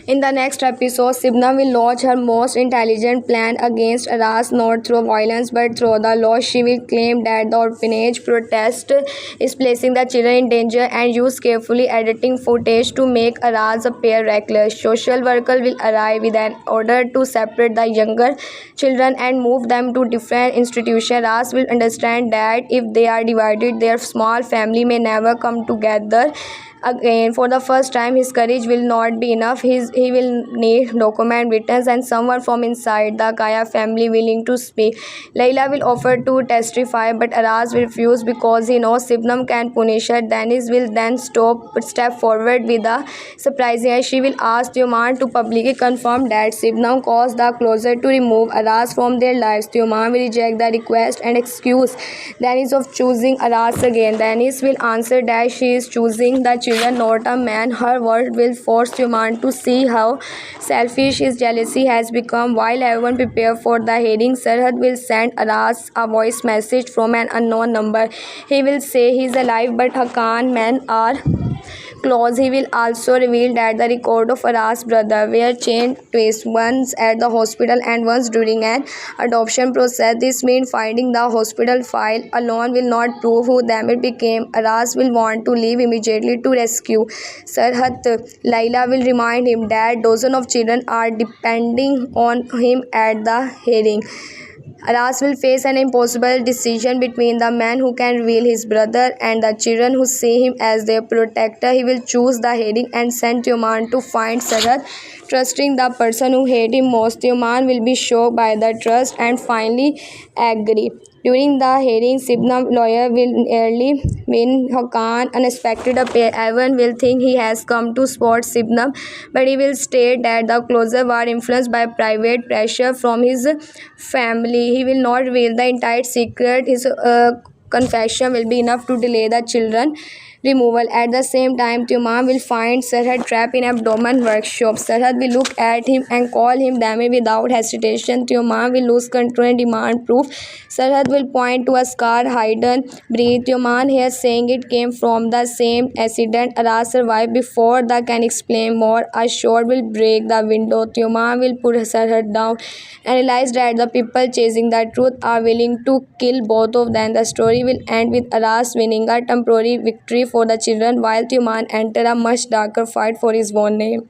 In the next episode, Sibna will launch her most intelligent plan against Aras, not through violence but through the law. She will claim that the orphanage protest is placing the children in danger and use carefully editing footage to make Aras appear reckless. Social worker will arrive with an order to separate the younger children and move them to different institutions. Aras will understand that if they are divided, their small family may never come together again. For the first time, his courage will not be enough. He will need document witness and someone from inside the Kaya family willing to speak. Layla will offer to testify, but Aras will refuse because he knows Sibnam can punish her. Dennis will then step forward with a surprising idea. She will ask Tioman to publicly confirm that Sibnam caused the closer to remove Aras from their lives. Tioman will reject the request and excuse Dennis of choosing Aras again. Dennis will answer that she is choosing the children, not a man. Her word will force Tioman to see how selfish his jealousy has become. While everyone prepare for the hearing, Sarhad will send Aras a voice message from an unknown number. He will say he is alive but Hakan men are close. He will also reveal that the record of Aras' brother were chained twice, once at the hospital and once during an adoption process. This means finding the hospital file alone will not prove who Damir became. Aras will want to leave immediately to rescue Sarhat. Laila will remind him that dozens of children are depending on him at the hearing. Aras will face an impossible decision between the man who can reveal his brother and the children who see him as their protector. He will choose the hearing and send Tioman to find Sarad, trusting the person who hates him most. Tioman will be shocked by the trust and finally agree. During the hearing, Sibnam's lawyer will nearly win. Hakan unexpected appear. Everyone will think he has come to spot Sibnam, but he will state that the closers were influenced by private pressure from his family. He will not reveal the entire secret. His confession will be enough to delay the children removal. At the same time, Tioman will find Sarhad trapped in abdomen workshop. Sarhad will look at him and call him Dami without hesitation. Tioman will lose control and demand proof. Sarhad will point to a scar hidden beneath. Tioman here saying it came from the same accident Aras survived before. The can explain more. A shot will break the window. Tioman will put Sarhad down and realize that the people chasing the truth are willing to kill both of them. The story will end with Aras winning a temporary victory for the children while Tioman enter a much darker fight for his own name.